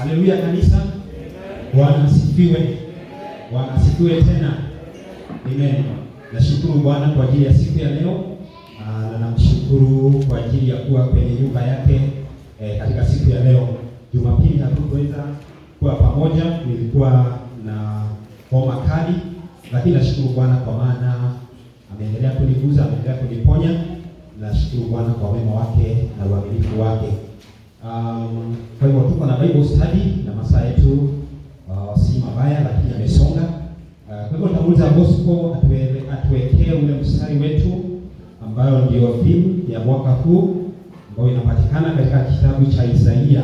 Haleluya kanisa. Bwana asifiwe. Bwana asifiwe tena. Amen. Nashukuru Bwana kwa ajili ya siku ya leo. Na namshukuru kwa ajili ya kuwa kwenye nyumba yake katika siku ya leo. Jumapili hatukuweza kuwa pamoja, nilikuwa na homa kali, lakini nashukuru Bwana kwa maana ameendelea kuniguza, ameendelea kuniponya. Nashukuru Bwana kwa wema wake na uaminifu wake. Kwa hivyo tuko na Bible study na masaa yetu si mabaya, lakini yamesonga. Kwa hivyo tamuliza Bosco atuwekee ule mstari wetu ambayo ndio theme ya mwaka huu ambayo inapatikana katika kitabu cha Isaia.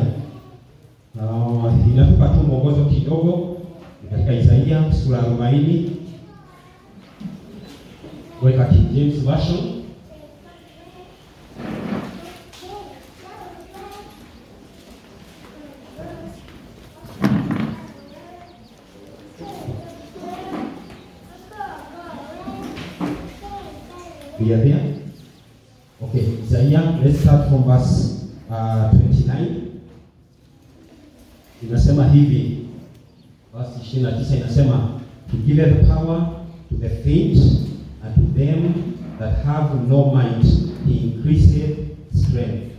Inatupa tu mwongozo kidogo katika Isaia sura 40. Weka King James Version. We are there? Okay, Isaiah, let's start from verse 29. Inasema hivi, verse 29 inasema, to give the power to the faint and to them that have no might he increaseth strength.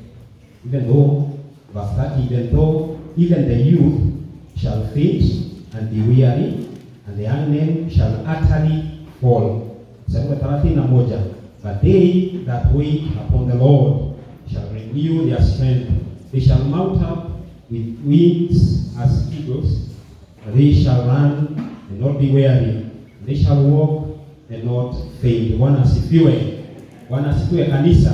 Even though, verse 30, even the youth shall faint and be weary, and the young men shall utterly fall. Mstari 31, but they that wait upon the Lord shall renew their strength. They shall mount up with wings as eagles. They shall run and not be weary. They shall walk and not faint. Bwana asifiwe. Bwana asifiwe kanisa.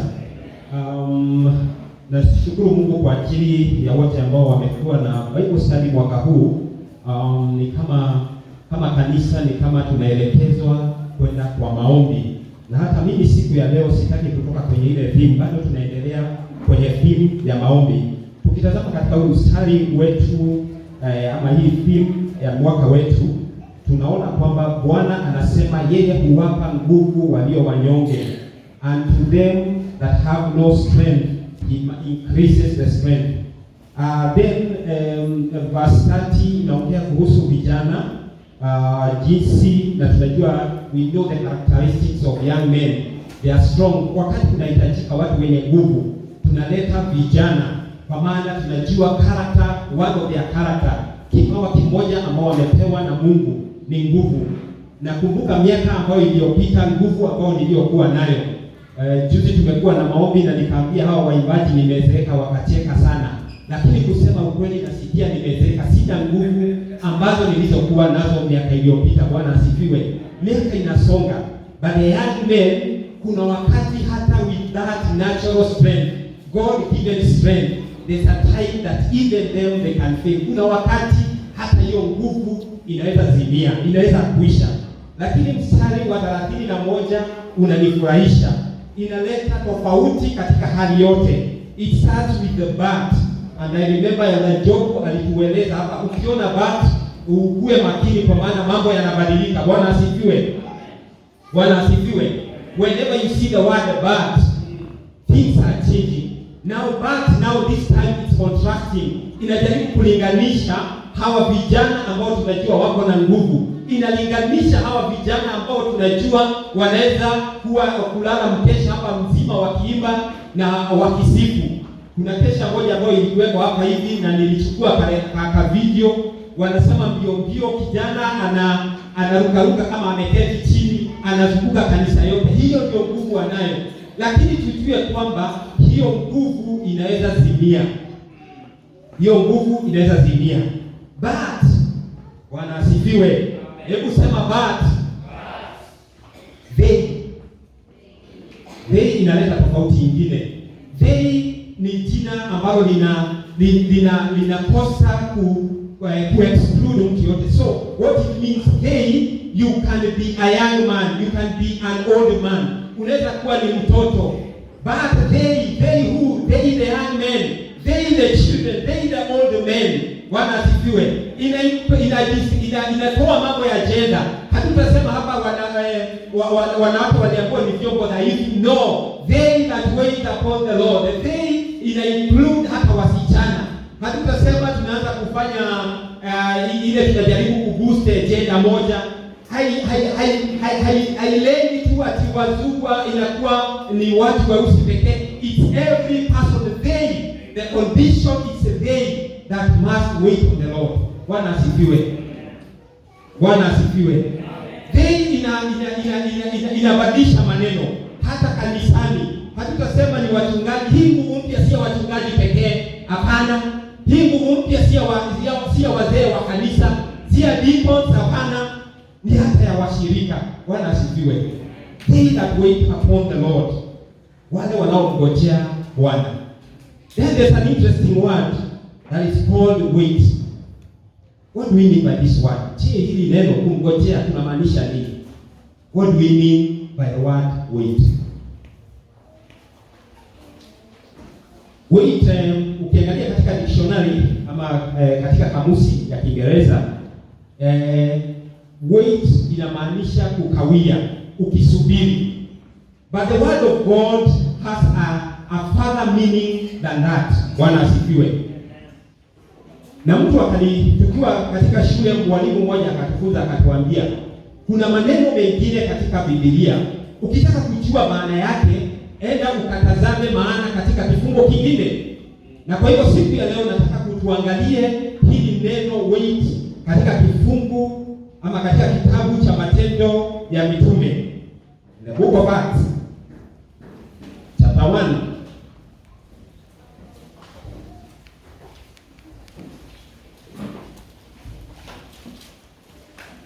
Nashukuru Mungu kwa ajili ya wote ambao wamekuwa na Bible study mwaka huu. Ni kama kanisa, ni kama tunaelekezwa kwenda kwa maombi. Na hata mimi siku ya leo sitaki kutoka kwenye ile theme, bado tunaendelea kwenye theme ya maombi. Tukitazama katika mstari wetu ama hii theme ya mwaka wetu, tunaona kwamba Bwana anasema yeye huwapa nguvu walio wanyonge, and to them that have no strength he increases the strength. Then verse 30 inaongea kuhusu vijana, jinsi, na tunajua we know the characteristics of young men, they are strong. Wakati tunahitajika watu wenye nguvu, tunaleta vijana, kwa maana tunajua character, one of their character, kipawa kimoja ambao wamepewa na Mungu ni nguvu. Nakumbuka miaka ambayo iliyopita, nguvu ambayo niliyokuwa nayo, juzi tumekuwa na maombi na nikaambia hawa waimbaji nimezeeka, wakacheka sana. Lakini kusema ukweli, nasikia nimezeeka, sina nguvu ambazo nilizokuwa nazo miaka iliyopita. Bwana asifiwe. Miaka inasonga, but the young men, kuna wakati hata with that natural strength, God given strength, there's a time that even them they can fail. Kuna wakati hata hiyo nguvu inaweza zimia, inaweza kuisha. Lakini mstari wa 31 unanifurahisha. Inaleta tofauti katika hali yote. It starts with the bat. And I remember ya Job alitueleza hapa, ukiona bat ukue makini kwa maana mambo yanabadilika. Bwana asifiwe. Bwana asifiwe. Whenever you see the word bat, things are changing. Now this time it's contrasting. Inajaribu kulinganisha hawa vijana ambao tunajua wako na nguvu. Inalinganisha hawa vijana ambao tunajua wanaweza kuwa kulala mkesha hapa mzima wakiimba na wakisifu. Kuna kesha moja ambayo ilikuwekwa hapa hivi na nilichukua pale video, wanasema mbio kijana anarukaruka kama ameketi chini, anazunguka kanisa yote. Hiyo ndio nguvu anayo. Lakini tujue kwamba hiyo nguvu inaweza zimia. Hiyo nguvu inaweza zimia. But Bwana asifiwe. Hebu sema but. They inaleta tofauti nyingine. They ni jina ambalo linakosa ku exclude mtu yote. So what it means, hey, you can be a young man, you can be an old man. Unaweza kuwa ni mtoto. But they the young men, they the children, they the old men. Bwana asifiwe. Inatoa mambo ya gender. Hatutasema hapa wanawake waliambiwa ni vyombo dhaifu. No, they that wait upon the Lord. They ina include hata wasichana. Hatutasema tunaanza kufanya ile tunajaribu kuboost agenda moja, hailengi tu ati wazungu inakuwa ni watu weusi pekee. It's every person. The condition is they that must wait on the Lord. Bwana asifiwe. Bwana asifiwe. They inabadilisha maneno hata kanisani. Hatutasema ni wachungaji. Hii nguvu mpya sio wachungaji pekee. Hapana. Hii nguvu mpya sio wazee wa kanisa, sio deacons, hapana. Ni hata ya washirika. Bwana asifiwe. They that wait upon the Lord. Wale wanaomngojea Bwana. Then there's an interesting word that is called wait. What do we mean by this word? Je, hili neno kumngojea tunamaanisha nini? What do we mean by the word wait? Wait, ukiangalia katika dictionary ama katika kamusi ya Kiingereza, wait inamaanisha kukawia, ukisubiri. But the word of God has a further meaning than that. Bwana asifiwe. Na mtu tukiwa katika shule, mwalimu mmoja akatufunza akatuambia, kuna maneno mengine katika Biblia ukitaka kujua maana yake, enda ukatazame maana katika kifungo kingine. Na kwa hivyo siku ya leo nataka kutuangalie hili neno wait katika kifungu ama katika kitabu cha Matendo ya Mitume, the book of Acts chapter 1.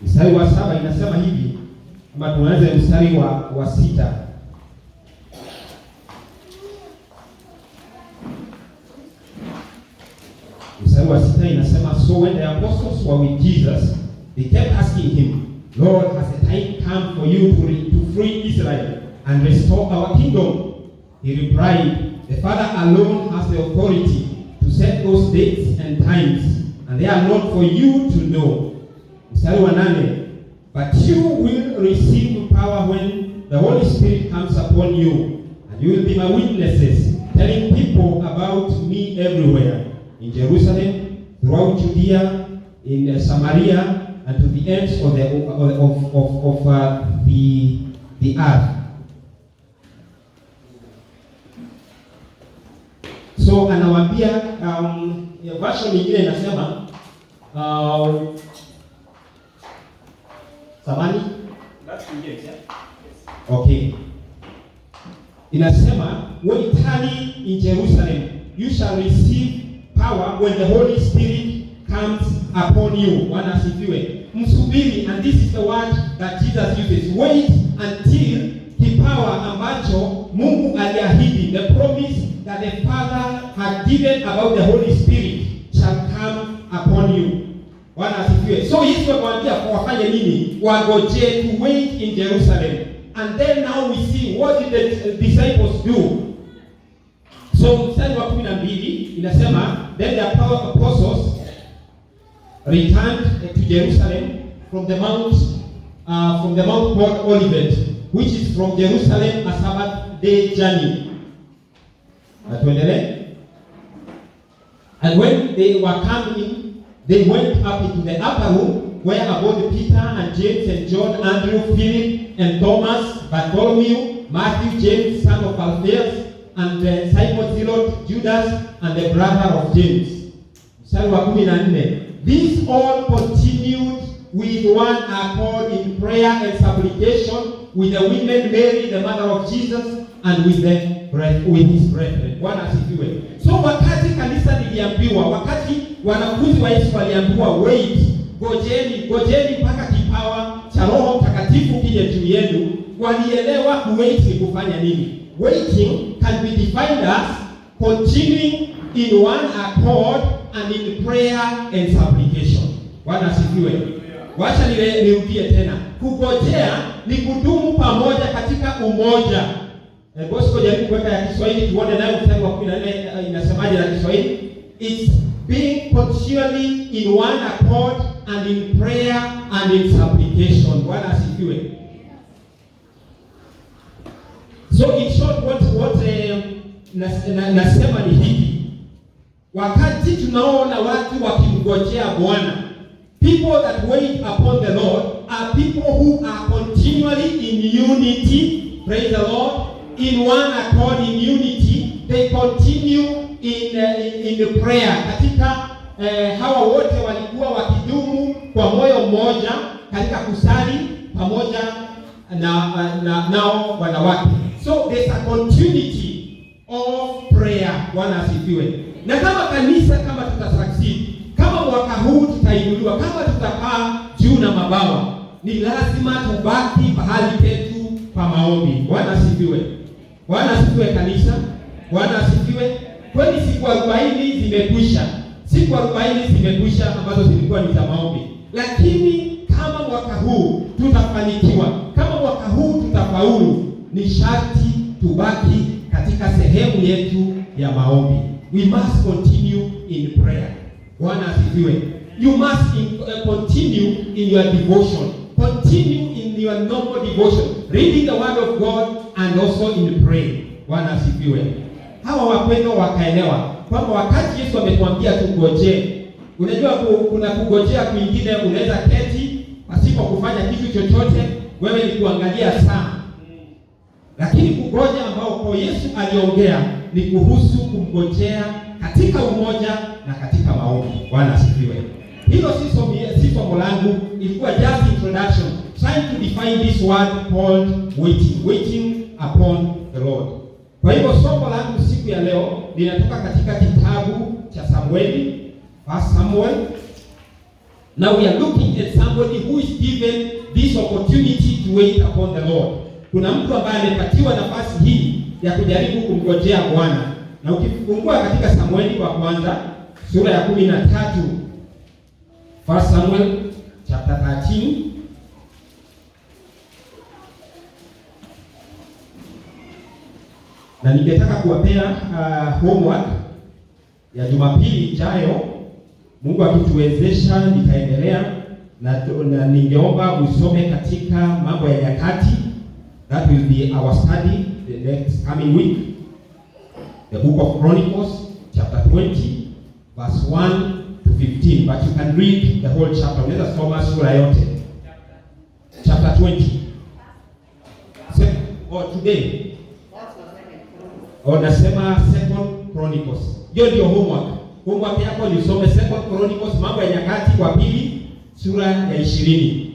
Mstari wa 7 inasema hivi, ama tuanze mstari wa 6. Mstari wa 6 inasema, so when the apostles were with Jesus, they kept asking him, Lord, has the time come for you to free Israel and restore our kingdom? He replied, the Father alone has the authority to set those dates and times, and they are not for you to know. Mstari wa 8, but you will receive power when the Holy Spirit comes upon you, and you will be my witnesses, telling people about me everywhere, in Jerusalem, throughout Judea, in Samaria, and to the ends of the earth. So anawaambia, version nyingine inasema samani? That's correct, yeah? Okay. Inasema, when tarry in Jerusalem, you shall receive power when the Holy Spirit comes upon you. Bwana asifiwe. Msubiri, and this is the word that Jesus uses. Wait until kipawa ambacho Mungu aliahidi, the promise that the Father had given about the Holy Spirit shall come upon you. Bwana asifiwe. So Yesu akamwambia wafanye nini? Wagoje, to wait in Jerusalem. And then now we see what did the disciples do. So mstari wa 12 inasema, then the apostles returned to Jerusalem from the mount called Olivet, which is from Jerusalem a Sabbath day journey. Atuendelee. And when they were coming, they went up into the upper room where abode Peter and James and John, Andrew, Philip and Thomas, Bartholomew, Matthew, James, son of Alphaeus, and Simon Zealot, Judas, and the brother of James. Mstari wa 14. These all continued with one accord in prayer and supplication with the women Mary, the mother of Jesus, and with his brethren. Bwana asifiwe. So wakati kanisa liliambiwa, wakati wanafunzi wa Yesu waliambiwa wait, gojeni mpaka kipawa cha Roho Mtakatifu kije juu yenu, walielewa kuwait ni kufanya nini. Waiting can be defined as continuing in one accord and in prayer and supplication. Bwana asifiwe. Wacha nirudie tena. Kugojea ni kudumu pamoja katika umoja. Bosco jaribu kuweka ya Kiswahili tuone nayo mstari wa 14 inasemaje na Kiswahili? It's being continually in one accord and in prayer and in supplication. Bwana asifiwe. So in short what nasema ni hiki. wakati tunaona watu wakimgojea Bwana, people that wait upon the Lord are people who are continually in unity, praise the Lord, in one accord, in unity. They continue in prayer. Katika hawa wote walikuwa wakidumu kwa moyo mmoja katika kusali pamoja nao wanawake. So there's a continuity of prayer. Bwana asifiwe. Na kama kanisa, kama tutasucceed, kama mwaka huu tutainuliwa, kama tutakaa juu na mabawa, ni lazima tubaki pahali petu pa maombi. Bwana asifiwe. Bwana asifiwe kanisa. Bwana asifiwe. Kwani siku 40 zimekwisha. Siku 40 zimekwisha ambazo zilikuwa ni za maombi. Lakini kama mwaka huu tutafanikiwa, kama mwaka huu tutafaulu, ni sharti tubaki katika sehemu yetu ya maombi. We must continue in prayer. Bwana asifiwe. You must continue in your devotion. Continue in your normal devotion, reading the word of God and also in praying. Bwana asifiwe. Hawa wapendwa wakaelewa kwamba wakati Yesu ametuambia tungojee, unajua kuna kungojea kwingine, unaweza keti pasipo kufanya kitu chochote, wewe ni kuangalia saa. Lakini kungoja ambao kwa Yesu aliongea ni kuhusu kumgojea katika umoja na katika maombi. Bwana asifiwe. Hilo si somo langu, ilikuwa just introduction, trying to define this word called waiting upon the Lord. Kwa hivyo somo langu siku ya leo linatoka katika kitabu cha Samueli, 1 Samuel. Now we are looking at somebody who is given this opportunity to wait upon the Lord. Kuna mtu ambaye amepatiwa nafasi hii ya kujaribu kumgojea Bwana. Na ukifungua katika Samueli wa kwanza sura ya 13, 1 Samuel chapter 13, na ningetaka kuwapea homework ya Jumapili ijayo. Mungu akituwezesha nitaendelea na ningeomba usome katika Mambo ya Nyakati. That will be our study the next coming week. The book of Chronicles chapter 20 verse 1 to 15, but you can read the whole chapter. Unaweza soma sura yote. Chapter 20. Today. Nasema 2 Chronicles. Hiyo ndio homework. Homework yako ni usome 2 Chronicles, Mambo ya Nyakati wa pili sura ya 20.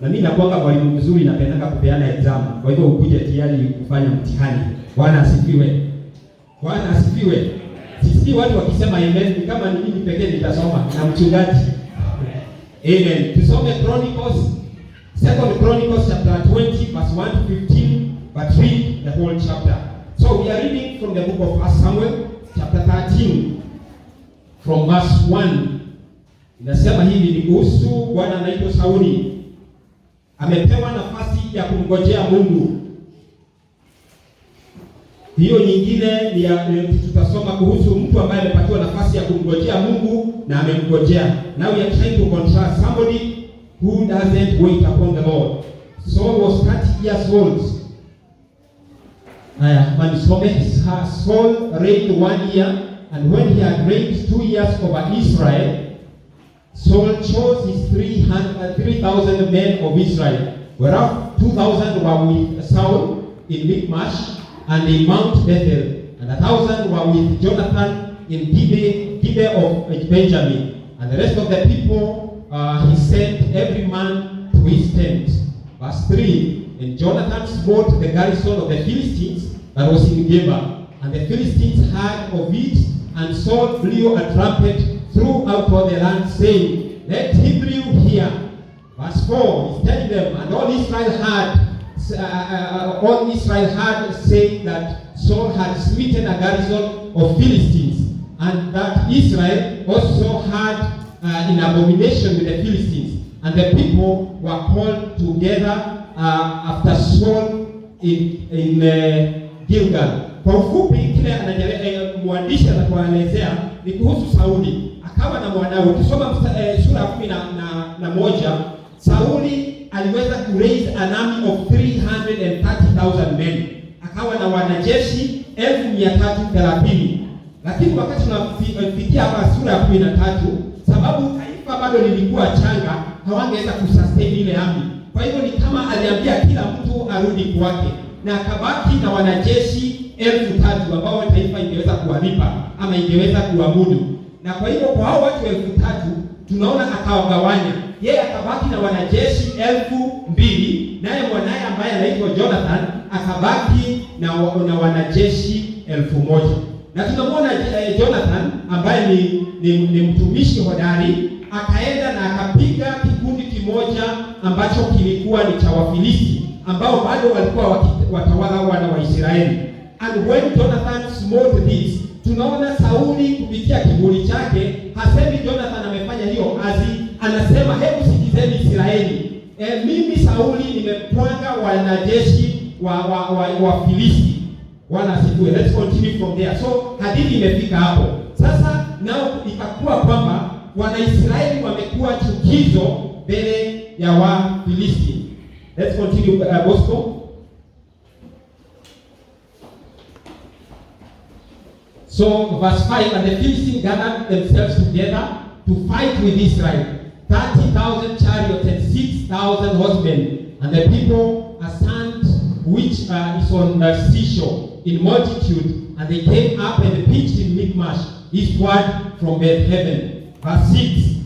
Na mimi nakuanga mwalimu mzuri, napenda kupeana exam. Kwa hivyo ukuje tayari kufanya mtihani. Bwana asifiwe. Bwana asifiwe. Sisi watu wakisema amen, ni kama ni mimi pekee nitasoma na mchungaji. Amen. Tusome Chronicles, 2 Chronicles chapter 20 verse 1 to 15, but read the whole chapter. So we are reading from the book of 1 Samuel chapter 13 from verse 1. Inasema hivi, ni kuhusu bwana anaitwa Sauli. Amepewa nafasi ya kumgojea Mungu. Hiyo nyingine ni tutasoma kuhusu mtu ambaye amepatiwa nafasi ya kumgojea Mungu na amemgojea. Now we are trying to contrast somebody who doesn't wait upon the Lord. Saul was 30 years old. Saul reigned 1 year, and when he had reigned 2 years over Israel, Saul chose his 3,000 men of Israel, whereof 2,000 were with Saul in Michmash and in Mount Bethel, and 1,000 were with Jonathan in Gibeah of Benjamin. And the rest of the people he sent every man to his tent. Verse 3, and Jonathan smote the garrison of the Philistines that was in Geba, and the Philistines heard of it, and Saul blew a trumpet throughout all the land, saying, let Hebrew hear. Verse 4 is telling them, and all Israel heard saying that Saul had smitten a garrison of Philistines, and that Israel also had in abomination with the Philistines. And the people were called together after Saul in Gilgal. Kwa ufupi kile mwandishi anatuelezea ni kuhusu Sauli. Akawa na mwanawe. Ukisoma sura 11, Sauli aliweza ku raise an army of 330,000 men. Akawa na wanajeshi 1,330. Lakini wakati tunafikia hapa sura ya 13, sababu taifa bado lilikuwa changa, hawangeweza kusustain ile army. Kwa hivyo ni kama aliambia kila mtu arudi kwake, na akabaki na wanajeshi 3,000 ambao taifa ingeweza kuwalipa ama ingeweza kuamudu. Na kwa hivyo kwa hao watu 3,000 tunaona akawagawanya. Yeye akabaki na wanajeshi 2,000, naye mwanaye ambaye anaitwa Jonathan akabaki na wanajeshi 1,000. Na tunamwona Jonathan ambaye ni mtumishi hodari, akaenda na akapiga kikundi kimoja ambacho kilikuwa ni cha Wafilisti ambao bado walikuwa watawala wana wa Israeli. And when Jonathan smote this, tunaona Sauli kupitia kiburi chake, hasemi Jonathan amefanya hiyo kazi, anasema hebu sikizeni Israeli, mimi Sauli nimepwanga wanajeshi wa Filisti. Bwana asifiwe. Let's continue from there. So hadithi imefika hapo. Sasa nao ikakuwa kwamba Wanaisraeli wamekuwa chukizo mbele ya Wafilisti. Let's continue, Bosco. So verse 5, and the Philistines gathered themselves together to fight with Israel, 30,000 chariots and 6,000 horsemen, and the people assembled, which is on the seashore, in multitude, and they came up and pitched in Michmash, eastward from Bethlehem. Verse 6,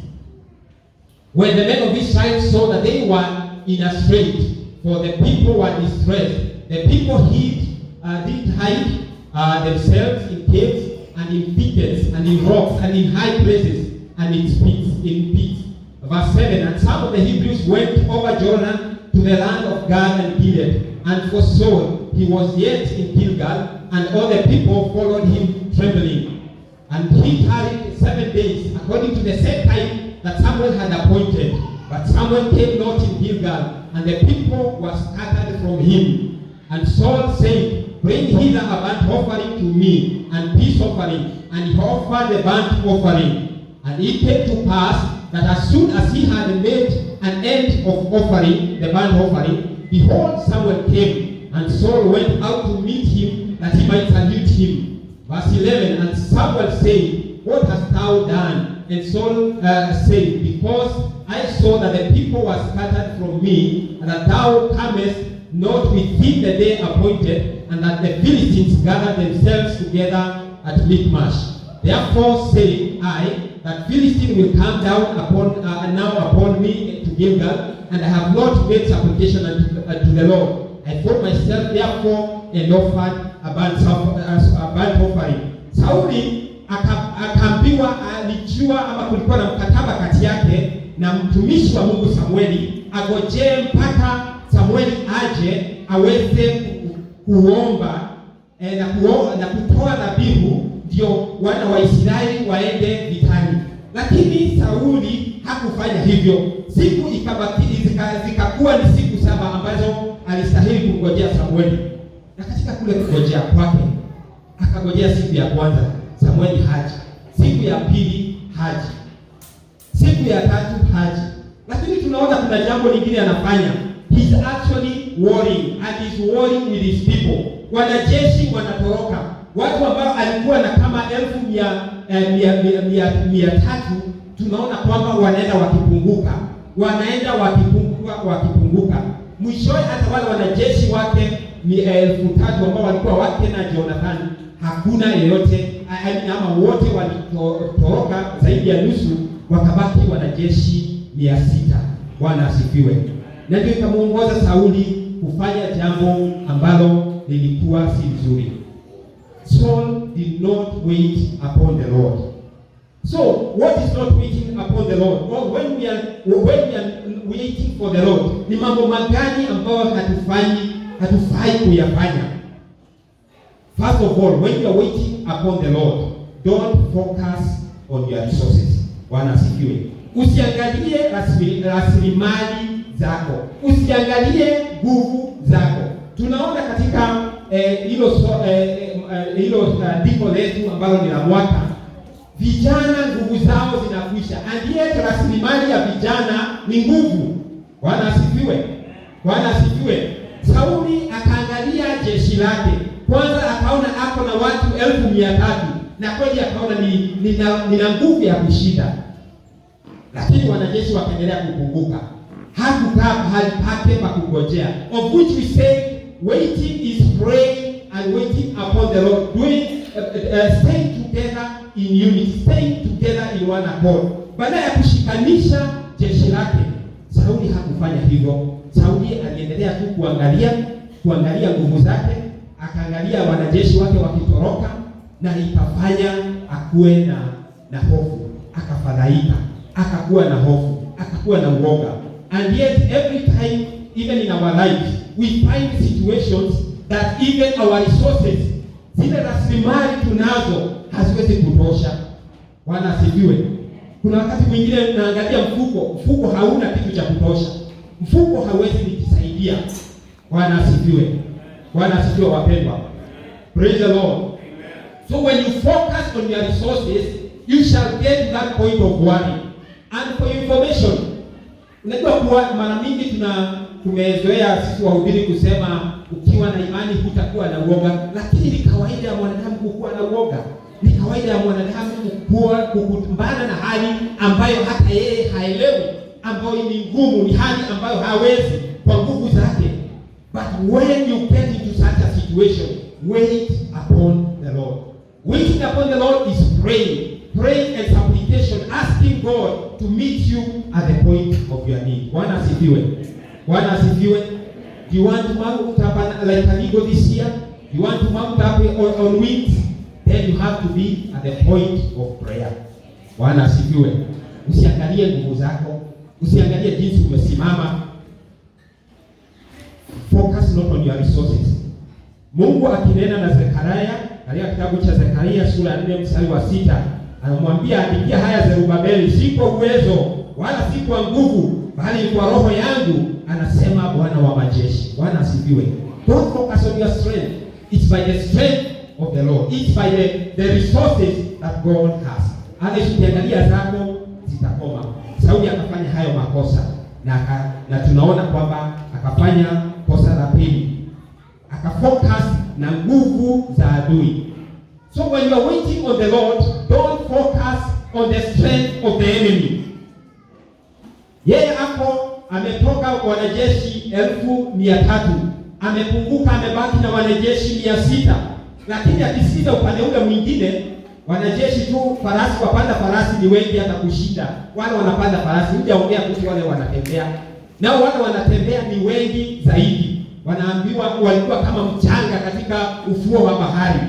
when the men of Israel saw that they were in a strait, for the people were distressed, the people did hide themselves in caves and in thickets and in rocks and in high places and in pits. Verse 7, and some of the Hebrews went over Jordan to the land of Gad and Gilead, and for Saul he was yet in Gilgal, and all the people followed him trembling. And he tarried 7 days, according to the set time that Samuel had appointed. But Samuel came not in Gilgal, and the people were scattered from him. And Saul said, bring hither a burnt offering to me, and peace offering. And he offered the burnt offering. And it came to pass that as soon as he had made an end of offering the burnt offering, behold, Samuel came, and Saul went out to meet him, that he might salute him. Verse 11, and Samuel said, what hast thou done? And Saul said, because I saw that the people were scattered from me, and that thou camest not within the day appointed, and that the Philistines gathered themselves together at Michmash. Therefore said I, that Philistine will come down upon me to Gilgal, and I have not made supplication unto the Lord. I thought myself therefore and offered a burnt offering. Sauli akaambiwa, alijua ama kulikuwa na mkataba kati yake na mtumishi wa Mungu Samueli, agojee mpaka Samueli aje aweze kuomba na kutoa dhabihu ndio wana wa Israeli waende vitani. Lakini Sauli hakufanya hivyo. Siku ikabaki zikakuwa ni siku 7 ambazo alistahili kungojea Samueli. Na katika kule kungojea kwake, akagojea siku ya kwanza, Samueli haji. Siku ya pili haji. Siku ya tatu haji. Lakini tunaona kuna jambo lingine anafanya. He's actually warring, and he's warring with his people. Wanajeshi wanatoroka. Watu ambao alikuwa na kama 1,300 tunaona kwamba wanaenda wakipunguka. Mwishowe hata wale wanajeshi wake 3,000 ambao walikuwa wake na Jonathan, hakuna yeyote ama wote walitoroka, zaidi ya nusu, wakabaki wanajeshi 600. Bwana asifiwe. Na ndio ikamuongoza Sauli kufanya jambo ambalo lilikuwa si nzuri. Saul did not wait upon the Lord. So, what is not waiting upon the Lord? Or when we are waiting for the Lord, ni mambo magani ambayo hatufai kuyafanya? First of all, when you are waiting upon the Lord, don't focus on your resources. Bwana asifiwe. Usiangalie rasilimali zako. Usiangalie nguvu zako. Tunaona katika hilo andiko letu ambalo ni la mwaka, vijana nguvu zao zinakwisha. Ndiye rasilimali ya vijana ni nguvu. Bwana asifiwe. Bwana asifiwe. Sauli akaangalia jeshi lake. Kwanza akaona ako na watu 1,300, na kweli akaona nina nguvu ya kushinda. Lakini wanajeshi wakaendelea kupunguka. Hakukaa mahali pake pa kungojea, of which we say waiting is praying and waiting upon the Lord, staying together in unity, staying together in one accord. Badala ya kushikanisha jeshi lake, Sauli hakufanya hivyo. Sauli aliendelea tu kuangalia nguvu zake, akaangalia wanajeshi wake wakitoroka, na ikafanya akuwe na hofu, akafadhaika, akakuwa na hofu, akakuwa na uoga. And yet every time, even in our lives, we find situations that even our resources, zile rasilimali tunazo haziwezi kutosha. Bwana asifiwe. Kuna wakati mwingine unaangalia mfuko hauna kitu cha kutosha. Mfuko hauwezi kujisaidia. Bwana asifiwe. Bwana asifiwe wapendwa. Praise the Lord. So when you focus on your resources, you shall get to that point of worry. And for information, unajua kuwa mara mingi tumezoea sisi wahubiri kusema ukiwa na imani hutakuwa na uoga, lakini ni kawaida ya mwanadamu kukuwa na uoga. Ni kawaida ya mwanadamu kukumbana na hali ambayo hata yeye haelewi, ambayo ni ngumu, ni hali ambayo hawezi kwa nguvu zake. But when you get into such a situation, wait upon the Lord. Waiting upon the Lord is praying and supplication, asking God to meet you at the point of your need. Bwana asifiwe. Bwana asifiwe. Do you want to mount up like an eagle this year? Do you want to mount up on wings? Then you have to be at the point of prayer. Bwana asifiwe. Usiangalie nguvu zako, usiangalie jinsi umesimama. Focus not on your resources. Mungu akinena na Zekaria katika kitabu cha Zekaria sura 4 mstari wa 6, anamwambia andikia haya Zerubabeli, si kwa uwezo wala si kwa nguvu, bali kwa roho yangu, anasema Bwana wa majeshi. Bwana asifiwe. Don't focus on your strength. It's by the strength of the Lord. It's by the resources that God has. Ukiangalia zako zitakoma. Sauli akafanya hayo makosa na tunaona kwamba akafanya kosa la pili. Akafocus na nguvu za adui. So when you are waiting on the Lord, don't focus on the strength of the enemy. Yeye hapo ametoka wanajeshi 1,300, amepunguka, amebaki na wanajeshi 600. Lakini akisikiza upande ule mwingine, wanajeshi tu farasi, wapanda farasi ni wengi hata kushinda. Wale wanapanda farasi, hujaongea kuhusu wale wanatembea. Nao wale wanatembea ni wengi zaidi. Wanaambiwa walikuwa kama mchanga katika ufuo wa bahari.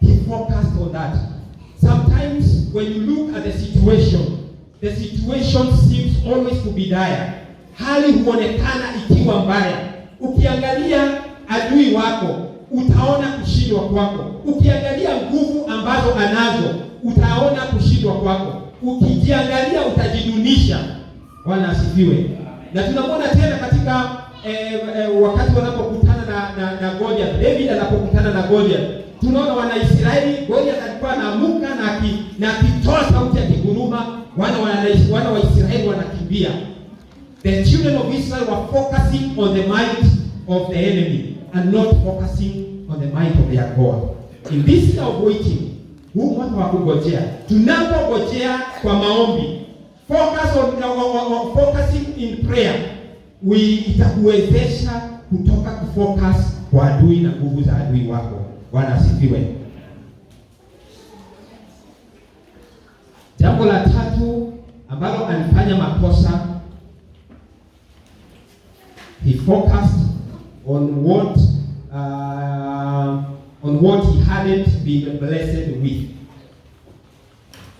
He focused on that. Sometimes when you look at the situation seems always to be dire. Hali huonekana ikiwa mbaya. Ukiangalia adui wako, utaona kushindwa kwako. Ukiangalia nguvu ambazo anazo, utaona kushindwa kwako. Ukijiangalia utajidunisha. Bwana asifiwe. Na tunamwona tena katika wakati wanapokutana na Goliath, David anapokutana na Goliath, tunaona Wanaisraeli, Goliath alikuwa anaamuka na akitoa sauti ya kiguruma, wana wa Israeli wanakimbia. The children of Israel were focusing on the might of the enemy and not focusing on the might of their God. In this time of waiting, huu mwaka wa kungojea, tunapongojea kwa maombi, focusing in prayer, itakuwezesha kutoka kufocus kwa adui na nguvu za adui wako. Bwana asifiwe. Jambo la tatu ambalo alifanya makosa, he focused on what he hadn't been blessed with.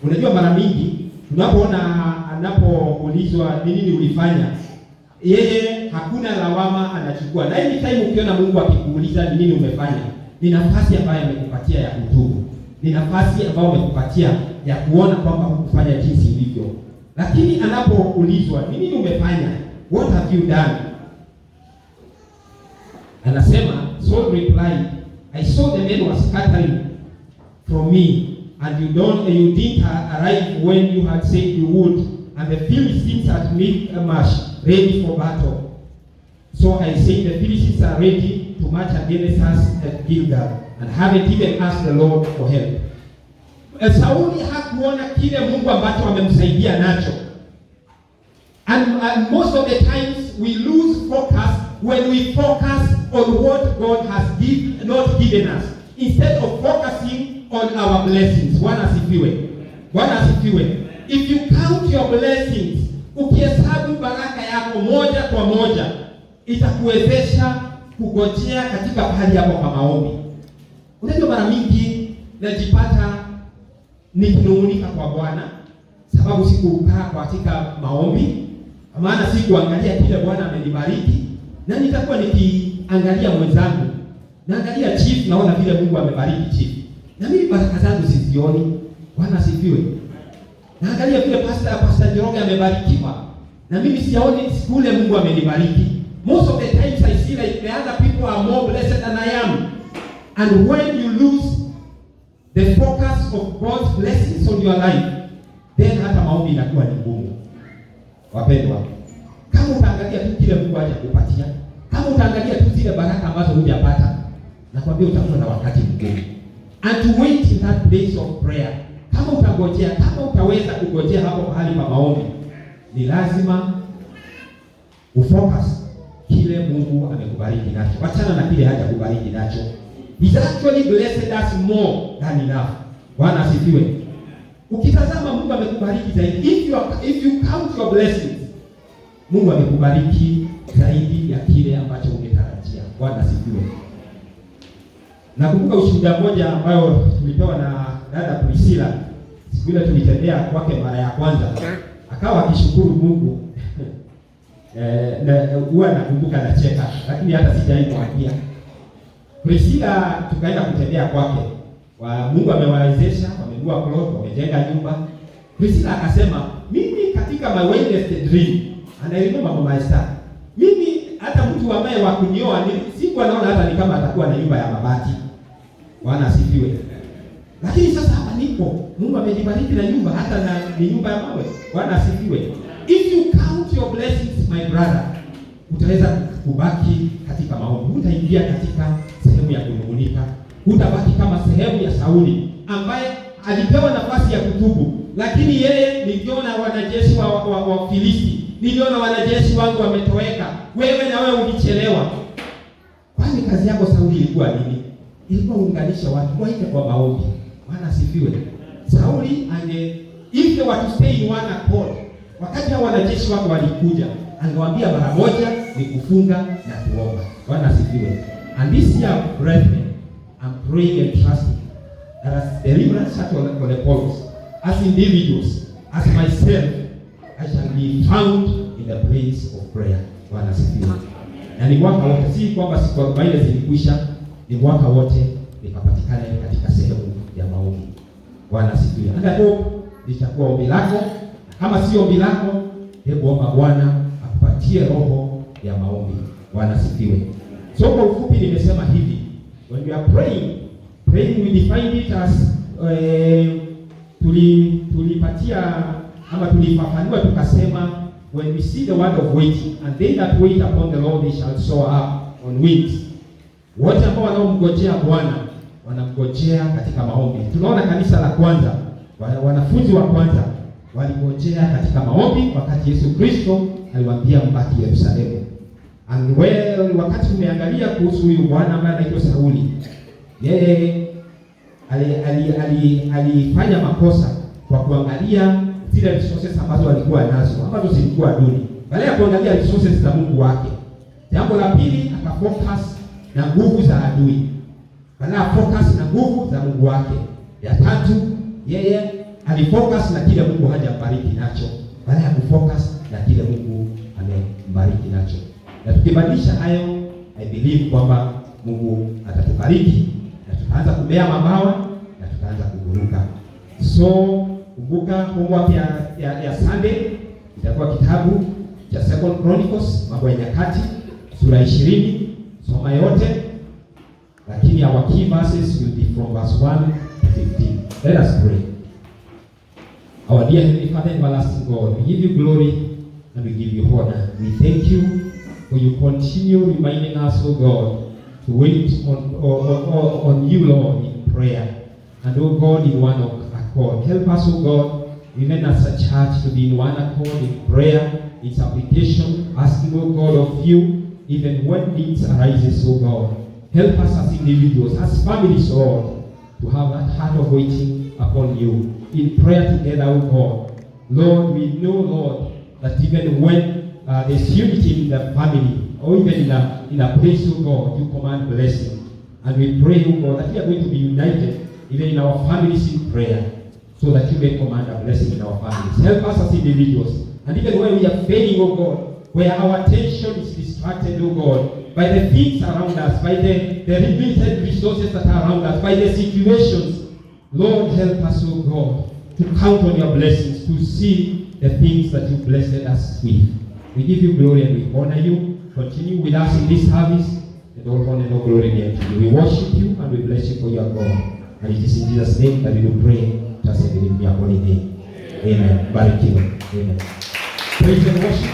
Unajua mara mingi tunapoona anapoulizwa nini ulifanya, yeye hakuna lawama anachukua. Na hii time ukiona Mungu akikuuliza nini umefanya, ni nafasi ambayo amekupatia ya kutubu. Ni nafasi ambayo amekupatia ya kuona kwamba hukufanya jinsi ilivyo. Lakini anapoulizwa nini umefanya, what have you done? Anasema, Saul replied, I saw the men were scattering from me, and you didn't arrive when you had said you would, and the Philistines had made a march ready for battle. So I said, the Philistines are ready to march against us at Gilgal, and haven't even asked the Lord for help. Sauli hakuona kile Mungu ambacho amemsaidia nacho. And most of the times we lose focus when we focus on what God has not given us, instead of focusing on our blessings. Bwana asifiwe. Bwana asifiwe. If you count your blessings, ukihesabu baraka yako moja kwa moja, itakuwezesha kugojea katika hali yako kwa maombi. Unajua, mara mingi najipata nikinung'unika kwa Bwana sababu sikukaa katika maombi, maana sikuangalia kile Bwana amenibariki. Na nitakuwa nikiangalia mwenzangu, naangalia chief, naona vile Mungu amebariki chief, na mimi baraka zangu sizioni. Bwana asifiwe. Naangalia vile Pastor Njoroge amebarikiwa, na mimi sioni kule Mungu amenibariki. Most of the times I see like the other people are more blessed than I am. And when you lose the focus of God's blessings on your life, then hata maombi inakuwa ni ngumu. Wapendwa, kama utaangalia tu kile Mungu hajakupatia, kama utaangalia tu zile baraka ambazo hujapata, nakwambia utakuwa na wakati mgumu. And to wait in that place of prayer, kama utangojea, kama utaweza kungojea hapo mahali pa maombi, ni lazima ufocus kile Mungu amekubariki nacho. Wachana na kile hajakubariki nacho. He's actually blessed us more than enough. Bwana asifiwe. Ukitazama Mungu amekubariki zaidi. If you count your blessings, Mungu amekubariki zaidi ya kile ambacho ungetarajia. Bwana asifiwe. Nakumbuka ushuhuda mmoja ambao tulipewa na dada Priscilla. Siku ile tulitembea kwake mara ya kwanza. Akawa akishukuru Mungu. Na huwa nakumbuka na cheka, lakini hata sijai kumwambia. Priscilla tukaenda kutembea kwake. Mungu amewawezesha, wamenunua plot, wamejenga nyumba. Priscilla akasema, mimi katika my wildest dream, anaelima Mama Esther, mimi hata mtu ambaye wa kunioa sikuwa naona hata ni kama atakuwa na nyumba ya mabati. Bwana asifiwe. Lakini sasa hapa nipo, Mungu amenibariki na nyumba, hata na ni nyumba ya mawe. Bwana asifiwe. If you count your blessings, my brother, utaweza kubaki katika maombi. Utaingia katika sehemu ya kunung'unika. Utabaki kama sehemu ya Sauli ambaye alipewa nafasi ya kutubu, lakini yeye, niliona wanajeshi wa Filisti, niliona wanajeshi wangu wametoweka, wewe na wewe ulichelewa. Kwani kazi yako Sauli ilikuwa nini? Ilikuwa uunganisha watu waende kwa maombi. Bwana asifiwe. Sauli if they were to stay in one accord, wakati hao wanajeshi wako walikuja, angewaambia mara moja ni kufunga na kuomba. Bwana asifiwe. And this year, brethren, I'm praying and trusting that as deliverance church on the poles, as individuals, as myself, I shall be found in the place of prayer. Bwana asifiwe. Na ni mwaka wote, si kwamba siku 40 zilikwisha, ni mwaka wote nikapatikane katika sehemu ya maombi. Bwana asifiwe. Hapo litakuwa ombi lako. Kama sio ombi lako, hebu omba Bwana akupatie roho ya maombi. Bwana asifiwe. So kwa ufupi nimesema hivi, when we are praying we define it as tulipatia ama tulifafanua tukasema, when we see the word of waiting, and they that wait upon the Lord, they shall soar up on wings. Wote ambao wanaomngojea Bwana wanamngojea katika maombi. Tunaona kanisa la kwanza, wanafunzi wa kwanza walingojea katika maombi wakati Yesu Kristo aliwaambia mbaki Yerusalemu. And wakati tumeangalia kuhusu huyu bwana ambaye anaitwa Sauli, yeye alifanya makosa kwa kuangalia zile resources ambazo alikuwa nazo, ambazo zilikuwa duni, badala ya kuangalia resources za Mungu wake. Jambo la pili, akafocus na nguvu za adui, badala ya focus na nguvu za Mungu wake. Ya tatu, yeye alifocus na kile Mungu hajambariki nacho, badala ya kufocus na kile Mungu amembariki nacho. Na tukibadilisha hayo, I believe kwamba Mungu atatubariki na tutaanza kumea mabawa na tutaanza kuguruka. So kumbuka homework ya Sunday itakuwa kitabu cha 2 Chronicles, Mambo ya Nyakati sura 20, soma yote, lakini our key verses will be from verse 1 to 15. Let us pray. Our dear Heavenly Father and everlasting God, we give you glory and we give you honor. We thank you for you continue reminding us, oh God, to wait on you, Lord, in prayer, and oh God, in one accord. Help us, O God, even as a church, to be in one accord in prayer, in supplication, asking, O God, of you, even when needs arises, O God. Help us as individuals, as families, Lord, to have that heart of waiting upon you in prayer together, O God. Lord, we know, Lord, that even when there's unity in the family, or even in a place, O God, you command blessing. And we pray, O God, that we are going to be united, even in our families in prayer, so that you may command a blessing in our families. Help us as individuals. And even when we are failing, O God, where our attention is distracted, O God, by the things around us, by the limited resources that are around us, by the situations, Lord, help us, O God, to count on your blessings, to see the things that you blessed us with. We give you glory and we honor you. Continue with us in this service, and all honor and all glory be unto you. We worship you and we bless you for your God. And it is in Jesus' name that we will pray. Just in your holy name. Amen. Barikiwe. Amen. Praise and worship.